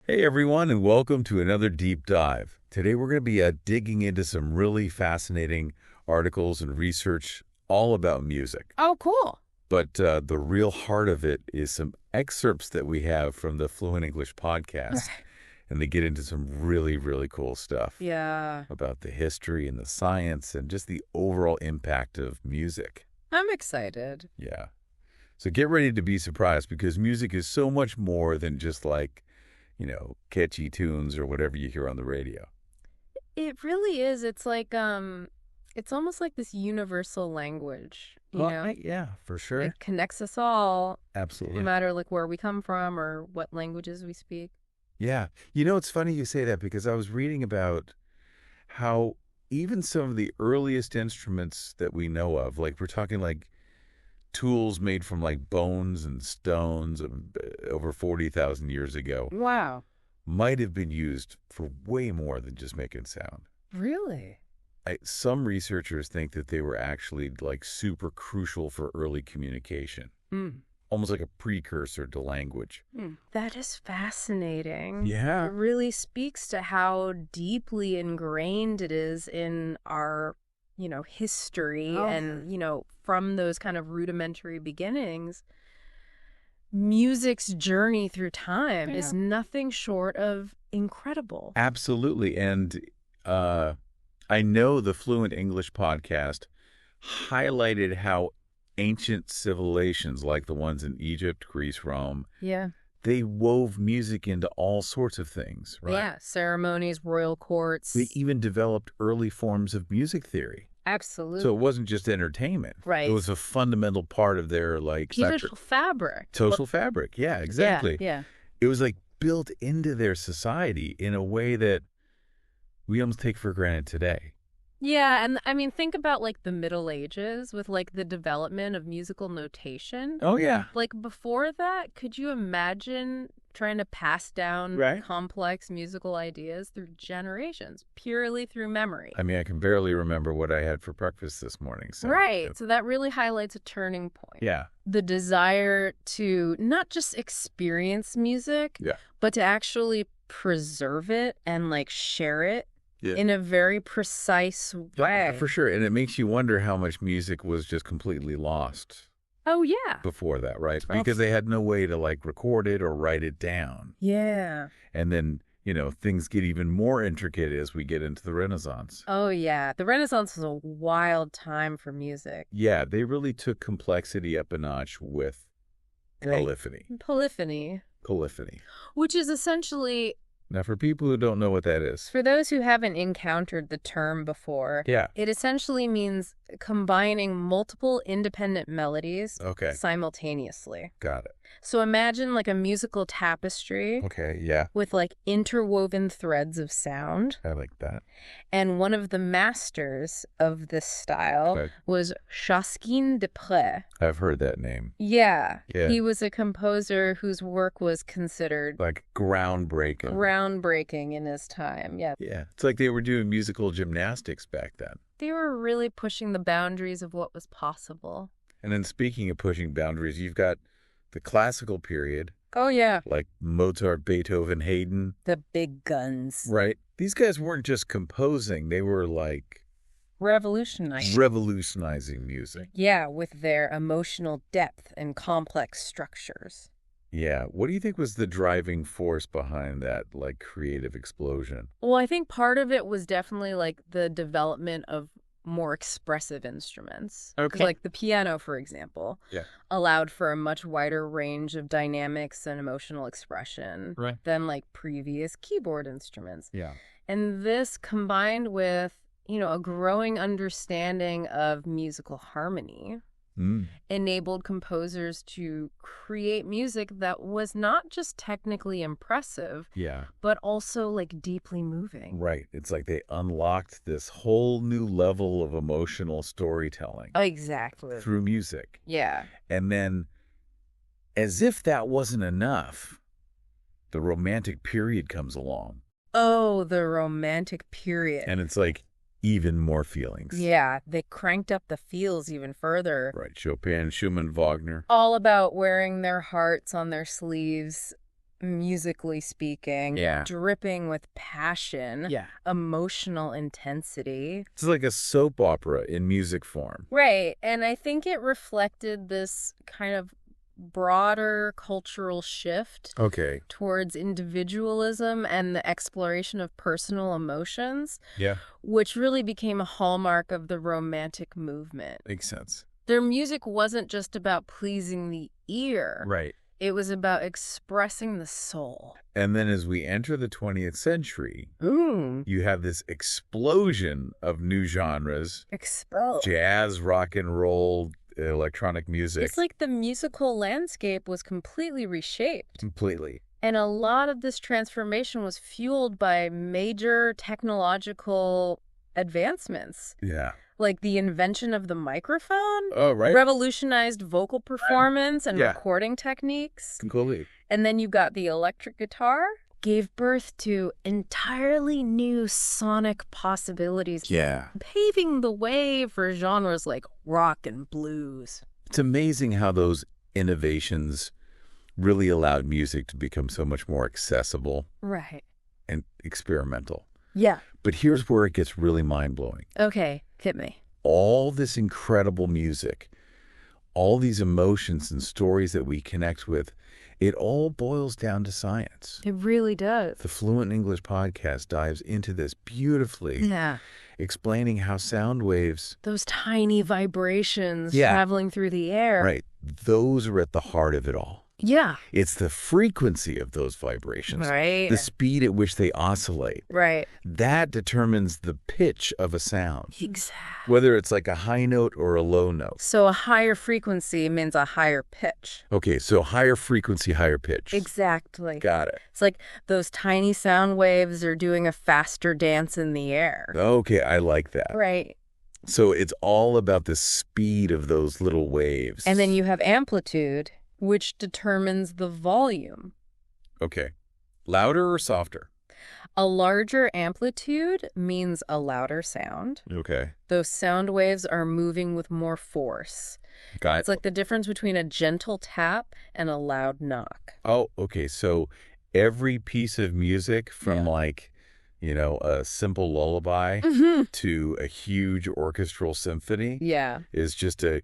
Hey everyone, and welcome to another deep dive. Today we're going to be digging into some really fascinating articles and research all about music. Oh, cool. But the real heart of it is some excerpts that we have from the Fluent English Podcast. And they get into some really, really cool stuff. Yeah. About the history and the science and just the overall impact of music. I'm excited. Yeah. So get ready to be surprised because music is so much more than just like, catchy tunes or whatever you hear on the radio. It really is. It's like, it's almost like this universal language, you know? Yeah, for sure. It connects us all. Absolutely. No matter like where we come from or what languages we speak. Yeah. It's funny you say that because I was reading about how even some of the earliest instruments that we know of, like we're talking like tools made from like bones and stones over 40,000 years ago. Wow. Might have been used for way more than just making sound. Really? Some researchers think that they were actually like super crucial for early communication. Almost like a precursor to language. That is fascinating. Yeah. It really speaks to how deeply ingrained it is in our, history and, from those kind of rudimentary beginnings. Music's journey through time is nothing short of incredible. Absolutely. And I know the Fluent English Podcast highlighted how ancient civilizations like the ones in Egypt, Greece, Rome, they wove music into all sorts of things, right? Yeah, ceremonies, royal courts. They even developed early forms of music theory. Absolutely. So it wasn't just entertainment. Right. It was a fundamental part of their social fabric. Social fabric. Yeah, exactly. Yeah. It was like built into their society in a way that we almost take for granted today. Yeah, and I mean, think about like the Middle Ages with like the development of musical notation. Oh, yeah. Like before that, could you imagine trying to pass down complex musical ideas through generations, purely through memory? I mean, I can barely remember what I had for breakfast this morning. So, right. So that really highlights a turning point. Yeah. The desire to not just experience music, but to actually preserve it and like share it. Yeah. In a very precise way. For sure. And it makes you wonder how much music was just completely lost. Oh, yeah. Before that, right? Because they had no way to like record it or write it down. Yeah. And then, things get even more intricate as we get into the Renaissance. Oh, yeah. The Renaissance was a wild time for music. Yeah. They really took complexity up a notch with polyphony. Polyphony. Which is essentially... Now, for people who don't know what that is. For those who haven't encountered the term before, it essentially means combining multiple independent melodies simultaneously. Got it. So imagine like a musical tapestry. With like interwoven threads of sound. I like that. And one of the masters of this style was Josquin des Prez. I've heard that name. Yeah. He was a composer whose work was considered like groundbreaking in his time. Yeah. It's like they were doing musical gymnastics back then. They were really pushing the boundaries of what was possible. And then speaking of pushing boundaries, you've got the classical period. Oh, yeah. Like Mozart, Beethoven, Haydn. The big guns. Right. These guys weren't just composing. They were like... Revolutionizing music. Yeah, with their emotional depth and complex structures. Yeah. What do you think was the driving force behind that, like, creative explosion? Well, I think part of it was definitely, like, the development of more expressive instruments. Okay. Like the piano, for example, allowed for a much wider range of dynamics and emotional expression than, like, previous keyboard instruments. Yeah. And this combined with, a growing understanding of musical harmony enabled composers to create music that was not just technically impressive, but also like deeply moving. Right. It's like they unlocked this whole new level of emotional storytelling. Exactly. Through music. Yeah. And then, as if that wasn't enough, the Romantic period comes along. Oh, the Romantic period. And it's like even more feelings. Yeah, they cranked up the feels even further. Right. Chopin, Schumann, Wagner. All about wearing their hearts on their sleeves, musically speaking. Yeah. Dripping with passion. Yeah. Emotional intensity. It's like a soap opera in music form. Right. And I think it reflected this kind of broader cultural shift towards individualism and the exploration of personal emotions, which really became a hallmark of the Romantic movement. Makes sense. Their music wasn't just about pleasing the ear. Right. It was about expressing the soul. And then as we enter the 20th century, you have this explosion of new genres. Jazz, rock and roll, electronic music. It's like the musical landscape was completely reshaped. Completely. And a lot of this transformation was fueled by major technological advancements. Yeah. Like the invention of the microphone. Oh, right. Revolutionized vocal performance and recording techniques. Completely. And then you got the electric guitar. Gave birth to entirely new sonic possibilities. Yeah. Paving the way for genres like rock and blues. It's amazing how those innovations really allowed music to become so much more accessible. Right. And experimental. Yeah. But here's where it gets really mind-blowing. Okay, hit me. All this incredible music, all these emotions and stories that we connect with, it all boils down to science. It really does. The Fluent English Podcast dives into this beautifully, explaining how sound waves... Those tiny vibrations traveling through the air. Right. Those are at the heart of it all. Yeah. It's the frequency of those vibrations. Right. The speed at which they oscillate. Right. That determines the pitch of a sound. Exactly. Whether it's like a high note or a low note. So a higher frequency means a higher pitch. Okay, so higher frequency, higher pitch. Exactly. Got it. It's like those tiny sound waves are doing a faster dance in the air. Okay, I like that. Right. So it's all about the speed of those little waves. And then you have amplitude, which determines the volume. Okay. Louder or softer? A larger amplitude means a louder sound. Okay. Those sound waves are moving with more force. Got it. It's like the difference between a gentle tap and a loud knock. Oh, okay. So every piece of music from like, you know, a simple lullaby to a huge orchestral symphony is just a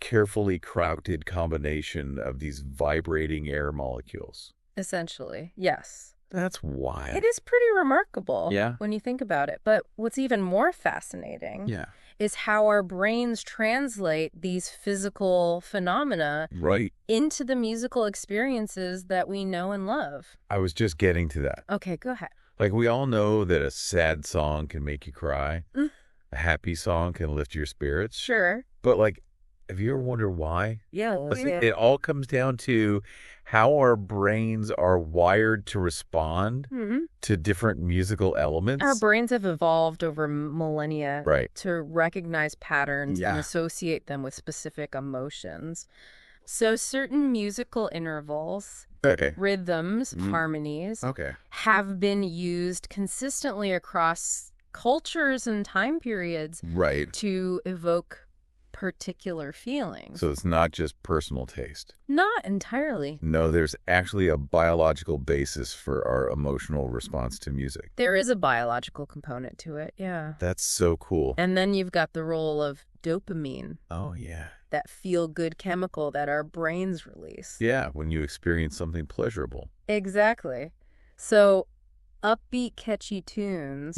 carefully crafted combination of these vibrating air molecules. Essentially, yes. That's wild. It is pretty remarkable when you think about it. But what's even more fascinating is how our brains translate these physical phenomena into the musical experiences that we know and love. I was just getting to that. Okay, go ahead. Like, we all know that a sad song can make you cry. A happy song can lift your spirits. Sure. But, like, have you ever wondered why? Yeah. It all comes down to how our brains are wired to respond to different musical elements. Our brains have evolved over millennia to recognize patterns and associate them with specific emotions. So certain musical intervals, rhythms, harmonies have been used consistently across cultures and time periods to evoke particular feelings. So it's not just personal taste. Not entirely. No, there's actually a biological basis for our emotional response to music. There is a biological component to it, yeah. That's so cool. And then you've got the role of dopamine. Oh, yeah. That feel-good chemical that our brains release. Yeah, when you experience something pleasurable. Exactly. So upbeat, catchy tunes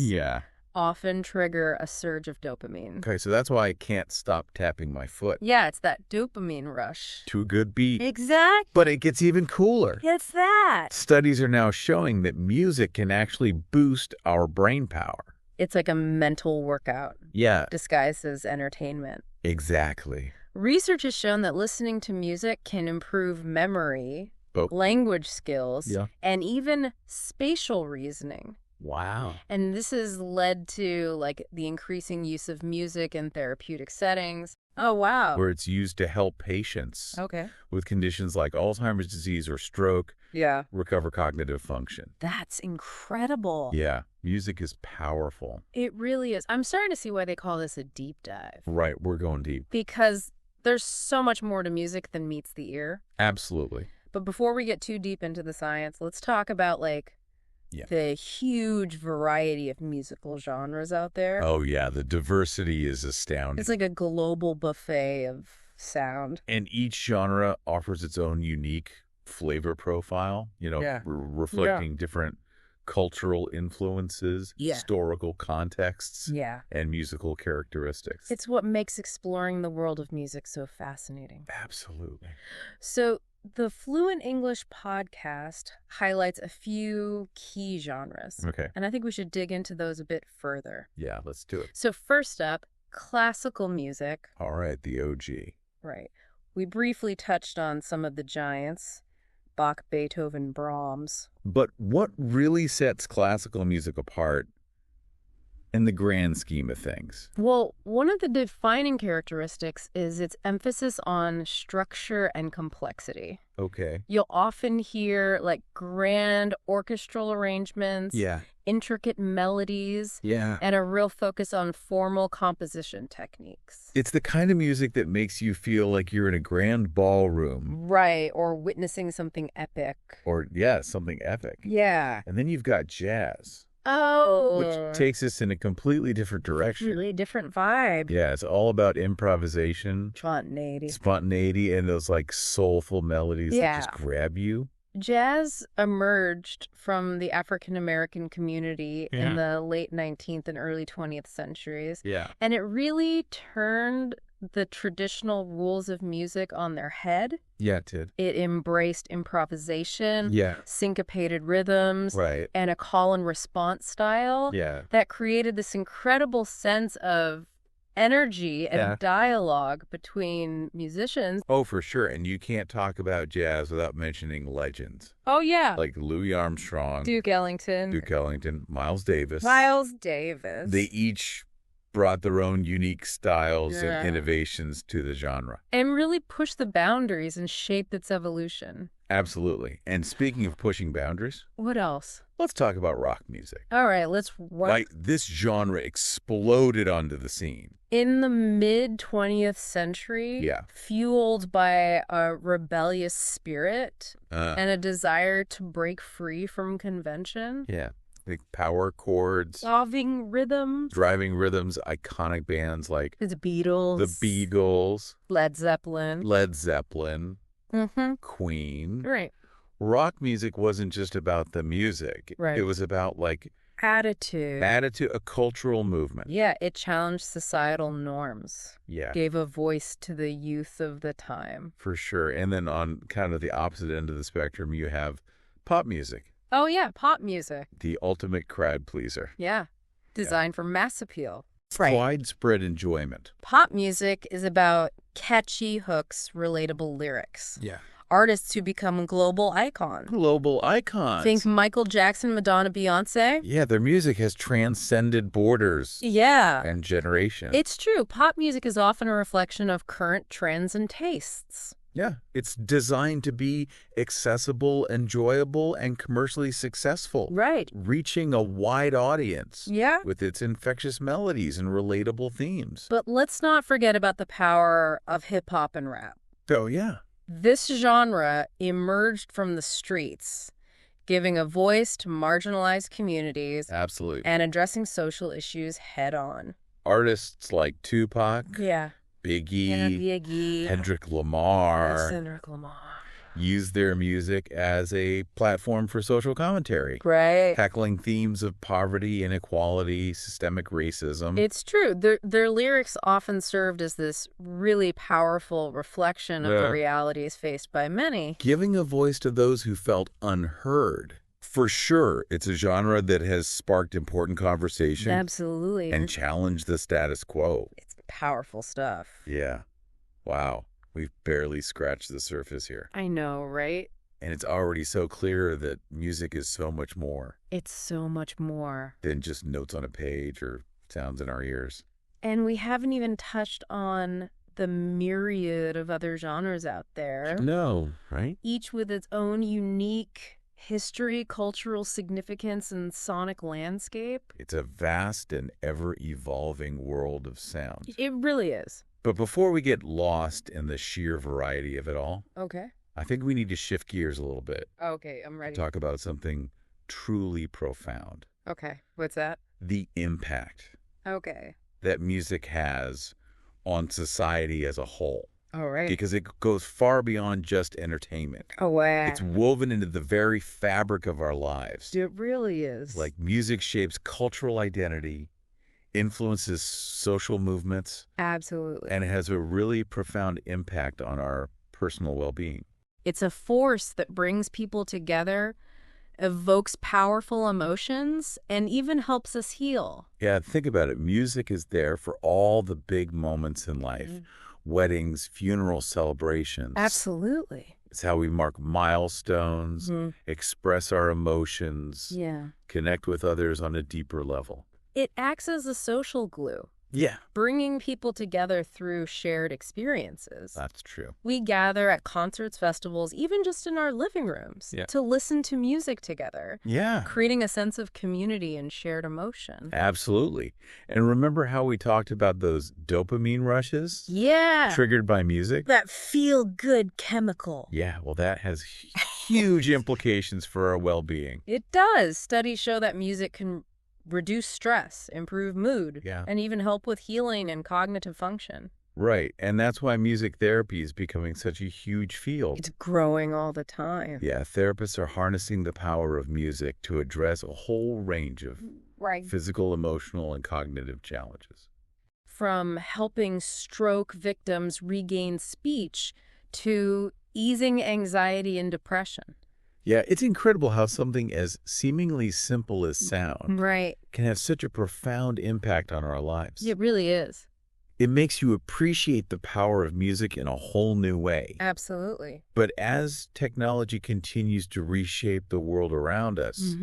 often trigger a surge of dopamine. Okay, so that's why I can't stop tapping my foot. Yeah, it's that dopamine rush. To a good beat. Exactly. But it gets even cooler. It's that. Studies are now showing that music can actually boost our brain power. It's like a mental workout. Yeah. Disguised as entertainment. Exactly. Research has shown that listening to music can improve memory, language skills, and even spatial reasoning. Wow. And this has led to like the increasing use of music in therapeutic settings. Oh, wow. where it's used to help patients with conditions like Alzheimer's disease or stroke recover cognitive function. That's incredible. Yeah, music is powerful. It really is. I'm starting to see why they call this a deep dive. Right, we're going deep. Because there's so much more to music than meets the ear. Absolutely. But before we get too deep into the science, let's talk about, the huge variety of musical genres out there. Oh, yeah. The diversity is astounding. It's like a global buffet of sound. And each genre offers its own unique flavor profile, reflecting different cultural influences, historical contexts, and musical characteristics. It's what makes exploring the world of music so fascinating. Absolutely. So the Fluent English Podcast highlights a few key genres. Okay. And I think we should dig into those a bit further. Yeah, let's do it. So first up, classical music. All right, the OG. Right. We briefly touched on some of the giants, Bach, Beethoven, Brahms. But what really sets classical music apart in the grand scheme of things? Well, one of the defining characteristics is its emphasis on structure and complexity. Okay. You'll often hear grand orchestral arrangements, intricate melodies, and a real focus on formal composition techniques. It's the kind of music that makes you feel like you're in a grand ballroom. Right, or witnessing something epic. Or, something epic. Yeah. And then you've got jazz. Oh. Which takes us in a completely different direction. Really different vibe. Yeah, it's all about improvisation. Spontaneity and those soulful melodies that just grab you. Jazz emerged from the African American community in the late 19th and early 20th centuries. Yeah. And it really turned the traditional rules of music on their head. Yeah, it did. It embraced improvisation, syncopated rhythms, and a call and response style that created this incredible sense of energy and dialogue between musicians. Oh, for sure. And you can't talk about jazz without mentioning legends. Oh, yeah. Like Louis Armstrong, Duke Ellington, Miles Davis. They each brought their own unique styles and innovations to the genre. And really pushed the boundaries and shaped its evolution. Absolutely. And speaking of pushing boundaries. What else? Let's talk about rock music. All right, let's... this genre exploded onto the scene. In the mid-20th century, fueled by a rebellious spirit and a desire to break free from convention. Yeah. Like power chords, driving rhythms, iconic bands like the Beatles, Led Zeppelin, Queen. Right. Rock music wasn't just about the music. Right. It was about attitude, a cultural movement. Yeah, it challenged societal norms. Yeah. Gave a voice to the youth of the time. For sure. And then on kind of the opposite end of the spectrum, you have pop music. Oh, yeah, pop music. The ultimate crowd pleaser. Yeah, designed for mass appeal. Widespread enjoyment. Pop music is about catchy hooks, relatable lyrics. Yeah. Artists who become global icons. Think Michael Jackson, Madonna, Beyonce. Yeah, their music has transcended borders. And generations. It's true. Pop music is often a reflection of current trends and tastes. Yeah, it's designed to be accessible, enjoyable, and commercially successful. Right. Reaching a wide audience. Yeah. With its infectious melodies and relatable themes. But let's not forget about the power of hip-hop and rap. Oh, yeah. This genre emerged from the streets, giving a voice to marginalized communities. Absolutely. And addressing social issues head-on. Artists like Tupac. Yeah. Biggie, Kendrick Lamar, use their music as a platform for social commentary. Right. Tackling themes of poverty, inequality, systemic racism. It's true. Their lyrics often served as this really powerful reflection of the realities faced by many. Giving a voice to those who felt unheard. For sure, it's a genre that has sparked important conversation. Absolutely. And challenged the status quo. It's powerful stuff. Yeah. Wow. We've barely scratched the surface here. I know, right? And it's already so clear that music is so much more. It's so much more. Than just notes on a page or sounds in our ears. And we haven't even touched on the myriad of other genres out there. No, right? Each with its own unique history, cultural significance, and sonic landscape. It's a vast and ever-evolving world of sound. It really is. But before we get lost in the sheer variety of it all, Okay. I think we need to shift gears a little bit. Okay, I'm ready. Talk about something truly profound. Okay, what's that? The impact Okay. that music has on society as a whole. All right. Because it goes far beyond just entertainment. Oh, wow. It's woven into the very fabric of our lives. It really is. Like music shapes cultural identity, influences social movements, Absolutely. and it has a really profound impact on our personal well-being. It's a force that brings people together, evokes powerful emotions, and even helps us heal. Yeah, think about it. Music is there for all the big moments in life. Weddings, funeral celebrations. Absolutely. It's how we mark milestones, express our emotions, connect with others on a deeper level. It acts as a social glue. Yeah. Bringing people together through shared experiences. That's true. We gather at concerts, festivals, even just in our living rooms, to listen to music together. Yeah. Creating a sense of community and shared emotion. Absolutely. And remember how we talked about those dopamine rushes? Yeah. Triggered by music? That feel-good chemical. Yeah, well, that has huge implications for our well-being. It does. Studies show that music can reduce stress, improve mood, and even help with healing and cognitive function. Right, and that's why music therapy is becoming such a huge field. It's growing all the time. Yeah, therapists are harnessing the power of music to address a whole range of physical, emotional, and cognitive challenges. From helping stroke victims regain speech to easing anxiety and depression. Yeah, it's incredible how something as seemingly simple as sound can have such a profound impact on our lives. It really is. It makes you appreciate the power of music in a whole new way. Absolutely. But as technology continues to reshape the world around us,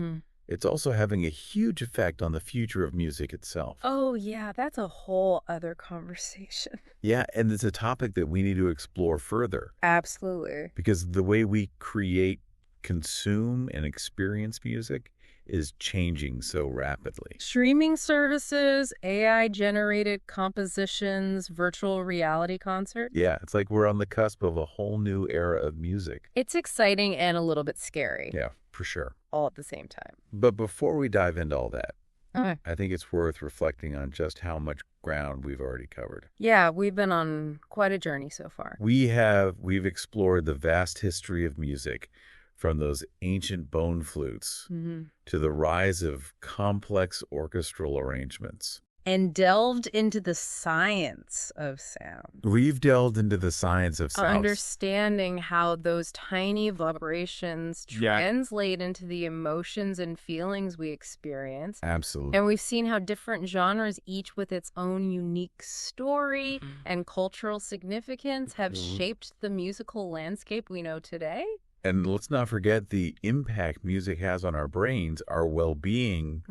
it's also having a huge effect on the future of music itself. Oh, yeah, that's a whole other conversation. Yeah, and it's a topic that we need to explore further. Absolutely. Because the way we create, consume, and experience music is changing so rapidly. Streaming services, AI-generated compositions, virtual reality concerts. Yeah, it's like we're on the cusp of a whole new era of music. It's exciting and a little bit scary. Yeah, for sure. All at the same time. But before we dive into all that, I think it's worth reflecting on just how much ground we've already covered. Yeah, we've been on quite a journey so far. We've explored the vast history of music, from those ancient bone flutes to the rise of complex orchestral arrangements. And delved into the science of sound. We've delved into the science of sound. Understanding how those tiny vibrations translate into the emotions and feelings we experience. Absolutely. And we've seen how different genres, each with its own unique story and cultural significance, have shaped the musical landscape we know today. And let's not forget the impact music has on our brains, our well-being,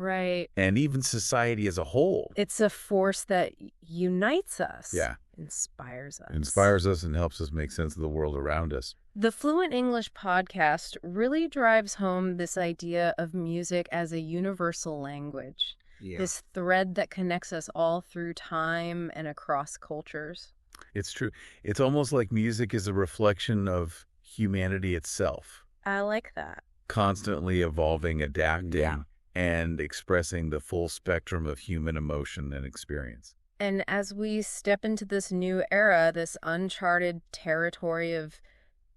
and even society as a whole. It's a force that unites us. Yeah. Inspires us. Inspires us and helps us make sense of the world around us. The Fluent English Podcast really drives home this idea of music as a universal language. Yeah. This thread that connects us all through time and across cultures. It's true. It's almost like music is a reflection of humanity itself. I like that. Constantly evolving, adapting, and expressing the full spectrum of human emotion and experience. And as we step into this new era, this uncharted territory of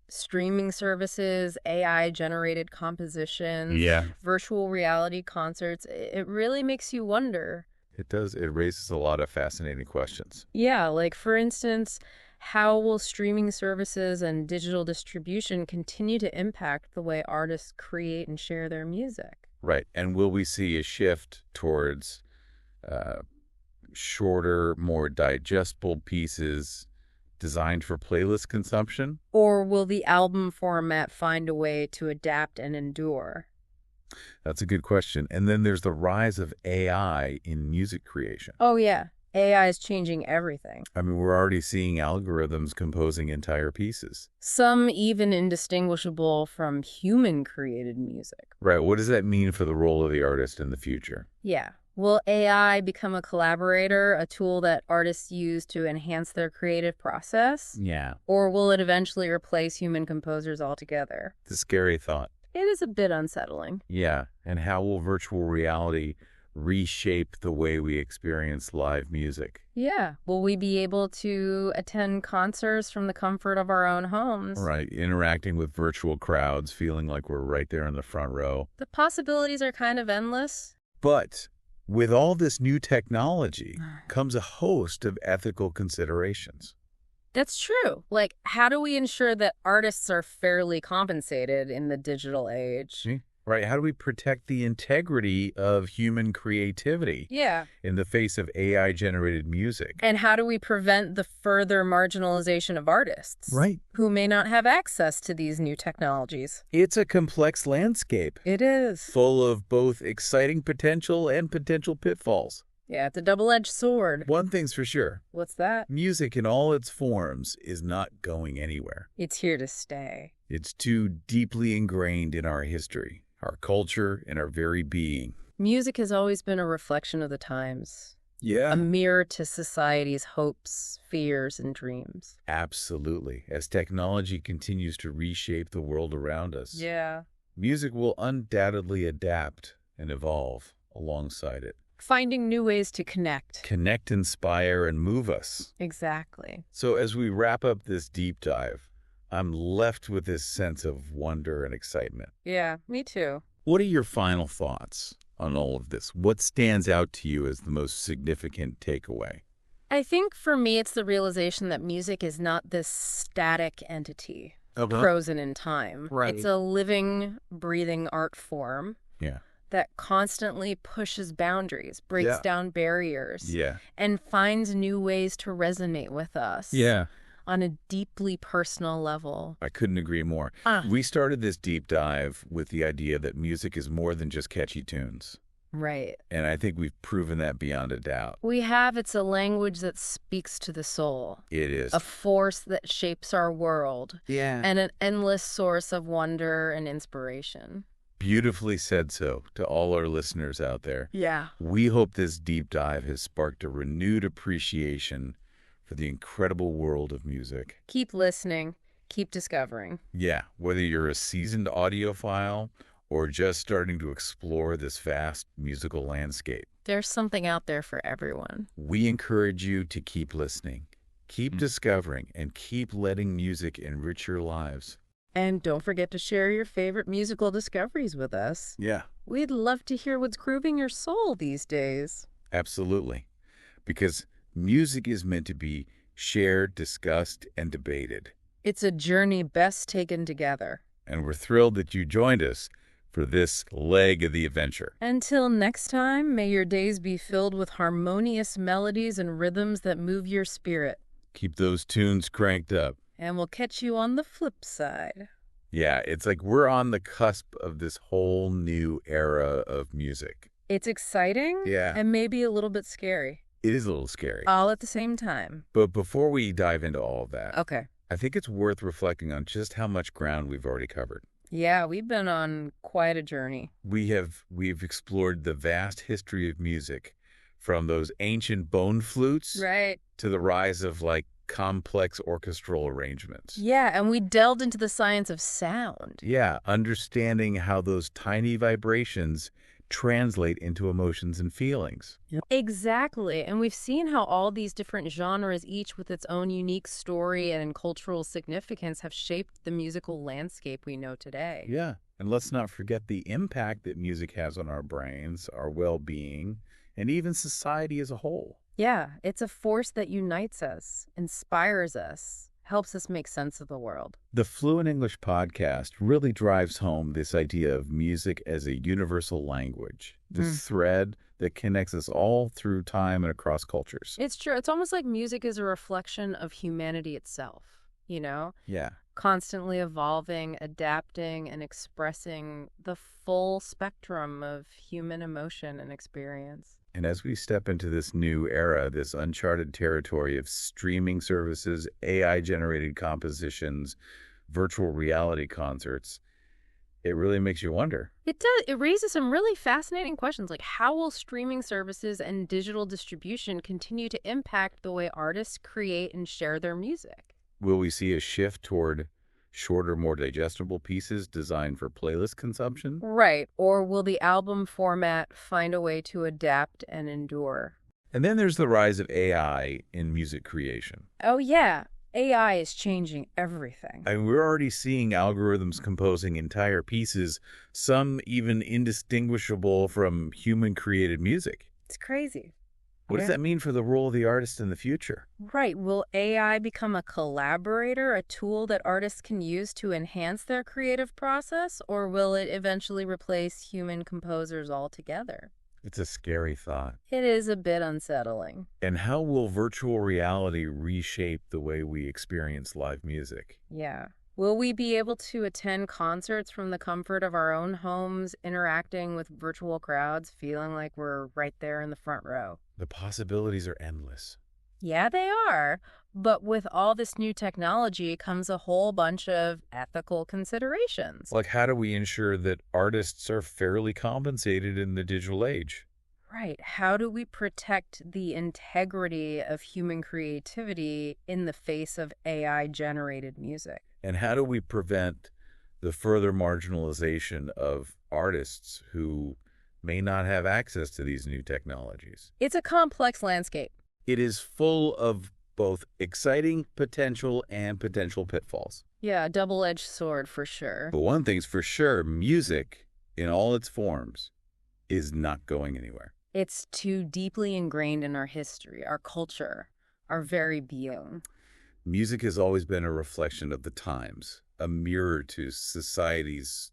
streaming services, AI-generated compositions, virtual reality concerts, it really makes you wonder. It does. It raises a lot of fascinating questions. Yeah, like for instance, how will streaming services and digital distribution continue to impact the way artists create and share their music? Right. And will we see a shift towards shorter, more digestible pieces designed for playlist consumption? Or will the album format find a way to adapt and endure? That's a good question. And then there's the rise of AI in music creation. Oh, yeah. AI is changing everything. I mean, we're already seeing algorithms composing entire pieces. Some even indistinguishable from human-created music. Right. What does that mean for the role of the artist in the future? Yeah. Will AI become a collaborator, a tool that artists use to enhance their creative process? Yeah. Or will it eventually replace human composers altogether? It's a scary thought. It is a bit unsettling. Yeah. And how will virtual reality reshape the way we experience live music? Yeah. Will we be able to attend concerts from the comfort of our own homes? Right. Interacting with virtual crowds, feeling like we're right there in the front row. The possibilities are kind of endless. But with all this new technology comes a host of ethical considerations. That's true. Like, how do we ensure that artists are fairly compensated in the digital age? Right. How do we protect the integrity of human creativity in the face of AI-generated music? And how do we prevent the further marginalization of artists? Right. Who may not have access to these new technologies? It's a complex landscape. It is. Full of both exciting potential and potential pitfalls. Yeah, it's a double-edged sword. One thing's for sure. What's that? Music in all its forms is not going anywhere. It's here to stay. It's too deeply ingrained in our history, our culture, and our very being. Music has always been a reflection of the times. Yeah. A mirror to society's hopes, fears, and dreams. Absolutely. As technology continues to reshape the world around us, music will undoubtedly adapt and evolve alongside it. Finding new ways to connect. Connect, inspire, and move us. Exactly. So as we wrap up this deep dive, I'm left with this sense of wonder and excitement. Yeah, me too. What are your final thoughts on all of this? What stands out to you as the most significant takeaway? I think for me, it's the realization that music is not this static entity, frozen in time. Right. It's a living, breathing art form. Yeah. That constantly pushes boundaries, breaks down barriers, and finds new ways to resonate with us on a deeply personal level. I couldn't agree more. We started this deep dive with the idea that music is more than just catchy tunes. Right. And I think we've proven that beyond a doubt. We have. It's a language that speaks to the soul. It is. A force that shapes our world. Yeah. And an endless source of wonder and inspiration. Beautifully said so to all our listeners out there. Yeah. We hope this deep dive has sparked a renewed appreciation for the incredible world of music. Keep listening. Keep discovering. Yeah, whether you're a seasoned audiophile or just starting to explore this vast musical landscape. There's something out there for everyone. We encourage you to keep listening, keep discovering, and keep letting music enrich your lives. And don't forget to share your favorite musical discoveries with us. Yeah. We'd love to hear what's grooving your soul these days. Absolutely. Because music is meant to be shared, discussed, and debated. It's a journey best taken together. And we're thrilled that you joined us for this leg of the adventure. Until next time, may your days be filled with harmonious melodies and rhythms that move your spirit. Keep those tunes cranked up. And we'll catch you on the flip side. Yeah, it's like we're on the cusp of this whole new era of music. It's exciting and maybe a little bit scary. It is a little scary. All at the same time. But before we dive into all of that, okay, I think it's worth reflecting on just how much ground we've already covered. Yeah, we've been on quite a journey. We've explored the vast history of music, from those ancient bone flutes to the rise of complex orchestral arrangements. Yeah, and we delved into the science of sound. Yeah, understanding how those tiny vibrations translate into emotions and feelings. Yep. Exactly. And we've seen how all these different genres, each with its own unique story and cultural significance, have shaped the musical landscape we know today. Yeah. And let's not forget the impact that music has on our brains, our well-being, and even society as a whole. Yeah, it's a force that unites us, inspires us, helps us make sense of the world. The Fluent English Podcast really drives home this idea of music as a universal language, this thread that connects us all through time and across cultures. It's true. It's almost like music is a reflection of humanity itself, you know? Yeah. Constantly evolving, adapting, and expressing the full spectrum of human emotion and experience. And as we step into this new era, this uncharted territory of streaming services, AI-generated compositions, virtual reality concerts, it really makes you wonder. It does. It raises some really fascinating questions, like how will streaming services and digital distribution continue to impact the way artists create and share their music? Will we see a shift toward shorter, more digestible pieces designed for playlist consumption? Right. Or will the album format find a way to adapt and endure? And then there's the rise of AI in music creation. Oh, yeah. AI is changing everything. And we're already seeing algorithms composing entire pieces, some even indistinguishable from human-created music. It's crazy. What does that mean for the role of the artist in the future? Right. Will AI become a collaborator, a tool that artists can use to enhance their creative process, or will it eventually replace human composers altogether? It's a scary thought. It is a bit unsettling. And how will virtual reality reshape the way we experience live music? Yeah. Will we be able to attend concerts from the comfort of our own homes, interacting with virtual crowds, feeling like we're right there in the front row? The possibilities are endless. Yeah, they are. But with all this new technology comes a whole bunch of ethical considerations. Like, how do we ensure that artists are fairly compensated in the digital age? Right. How do we protect the integrity of human creativity in the face of AI-generated music? And how do we prevent the further marginalization of artists who may not have access to these new technologies? It's a complex landscape. It is full of both exciting potential and potential pitfalls. Yeah, a double-edged sword for sure. But one thing's for sure, music in all its forms is not going anywhere. It's too deeply ingrained in our history, our culture, our very being. Music has always been a reflection of the times, a mirror to society's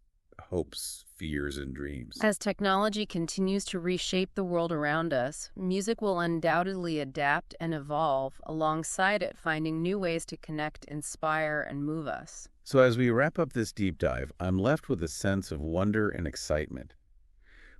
hopes, fears, and dreams. As technology continues to reshape the world around us, music will undoubtedly adapt and evolve alongside it, finding new ways to connect, inspire, and move us. So as we wrap up this deep dive, I'm left with a sense of wonder and excitement.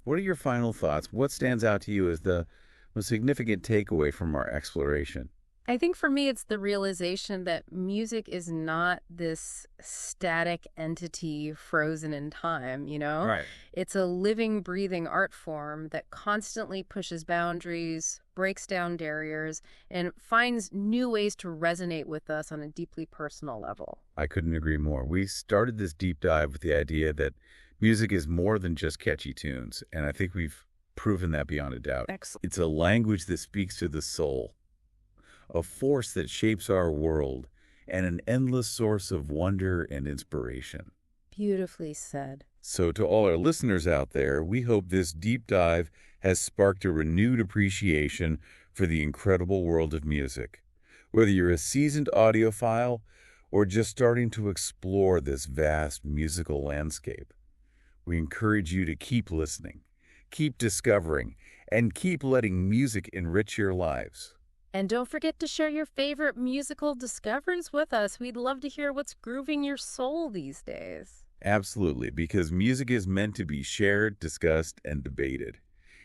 What are your final thoughts? What stands out to you as the most significant takeaway from our exploration? I think for me, it's the realization that music is not this static entity frozen in time, you know? Right. It's a living, breathing art form that constantly pushes boundaries, breaks down barriers, and finds new ways to resonate with us on a deeply personal level. I couldn't agree more. We started this deep dive with the idea that music is more than just catchy tunes, and I think we've proven that beyond a doubt. Excellent. It's a language that speaks to the soul, a force that shapes our world, and an endless source of wonder and inspiration. Beautifully said. So to all our listeners out there, we hope this deep dive has sparked a renewed appreciation for the incredible world of music. Whether you're a seasoned audiophile or just starting to explore this vast musical landscape, we encourage you to keep listening, keep discovering, and keep letting music enrich your lives. And don't forget to share your favorite musical discoveries with us. We'd love to hear what's grooving your soul these days. Absolutely, because music is meant to be shared, discussed, and debated.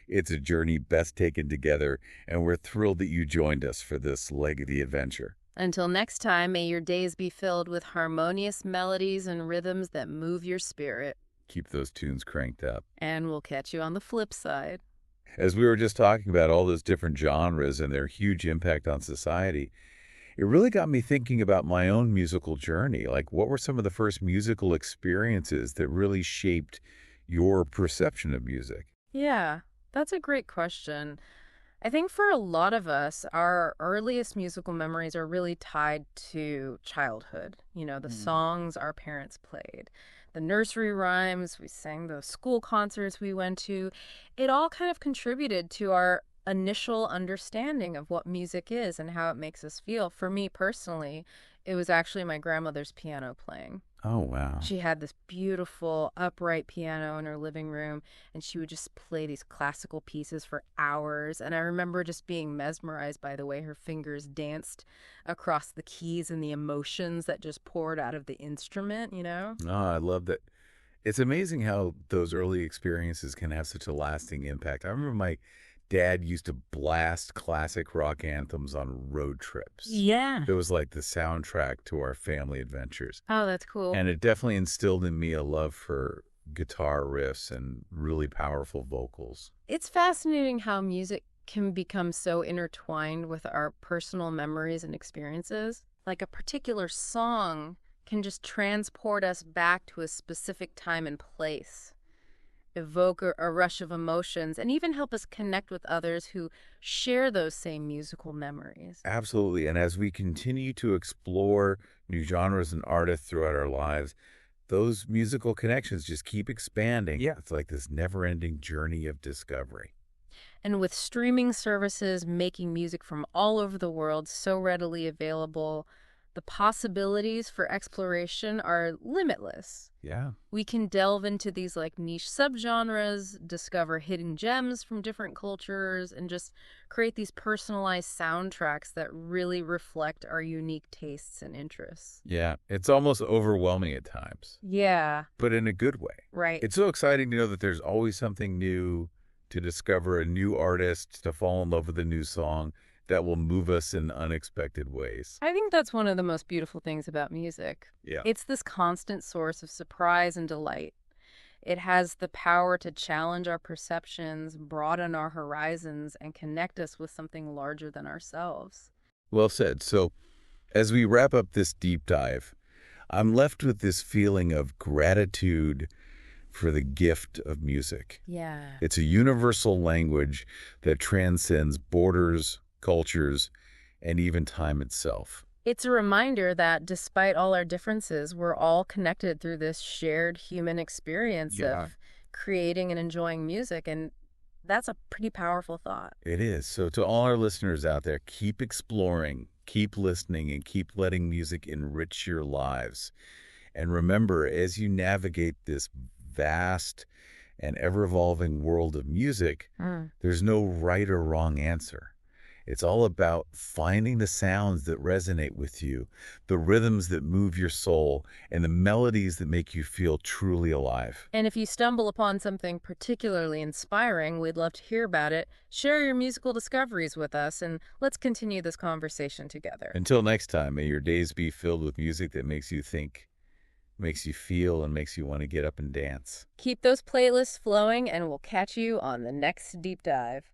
It's a journey best taken together, and we're thrilled that you joined us for this leg of the adventure. Until next time, may your days be filled with harmonious melodies and rhythms that move your spirit. Keep those tunes cranked up. And we'll catch you on the flip side. As we were just talking about all those different genres and their huge impact on society, it really got me thinking about my own musical journey. Like, what were some of the first musical experiences that really shaped your perception of music? Yeah, that's a great question. I think for a lot of us, our earliest musical memories are really tied to childhood. You know, the songs our parents played, the nursery rhymes we sang, the school concerts we went to. It all kind of contributed to our initial understanding of what music is and how it makes us feel. For me personally, it was actually my grandmother's piano playing. Oh, wow. She had this beautiful upright piano in her living room, and she would just play these classical pieces for hours. And I remember just being mesmerized by the way her fingers danced across the keys and the emotions that just poured out of the instrument, you know? Oh, I love that. It's amazing how those early experiences can have such a lasting impact. I remember my Dad used to blast classic rock anthems on road trips. Yeah. It was like the soundtrack to our family adventures. Oh, that's cool. And it definitely instilled in me a love for guitar riffs and really powerful vocals. It's fascinating how music can become so intertwined with our personal memories and experiences. Like a particular song can just transport us back to a specific time and place, evoke a rush of emotions, and even help us connect with others who share those same musical memories. Absolutely. And as we continue to explore new genres and artists throughout our lives, those musical connections just keep expanding. Yeah. It's like this never-ending journey of discovery. And with streaming services making music from all over the world so readily available, the possibilities for exploration are limitless. Yeah. We can delve into these like niche subgenres, discover hidden gems from different cultures, and just create these personalized soundtracks that really reflect our unique tastes and interests. Yeah. It's almost overwhelming at times. Yeah. But in a good way. Right. It's so exciting to know that there's always something new, to discover a new artist, to fall in love with a new song that will move us in unexpected ways. I think that's one of the most beautiful things about music. Yeah. It's this constant source of surprise and delight. It has the power to challenge our perceptions, broaden our horizons, and connect us with something larger than ourselves. Well said. So, as we wrap up this deep dive, I'm left with this feeling of gratitude for the gift of music. Yeah. It's a universal language that transcends borders, cultures, and even time itself. It's a reminder that despite all our differences, we're all connected through this shared human experience of creating and enjoying music, and that's a pretty powerful thought. It is. So to all our listeners out there, keep exploring, keep listening, and keep letting music enrich your lives. And remember, as you navigate this vast and ever-evolving world of music, there's no right or wrong answer. It's all about finding the sounds that resonate with you, the rhythms that move your soul, and the melodies that make you feel truly alive. And if you stumble upon something particularly inspiring, we'd love to hear about it. Share your musical discoveries with us, and let's continue this conversation together. Until next time, may your days be filled with music that makes you think, makes you feel, and makes you want to get up and dance. Keep those playlists flowing, and we'll catch you on the next deep dive.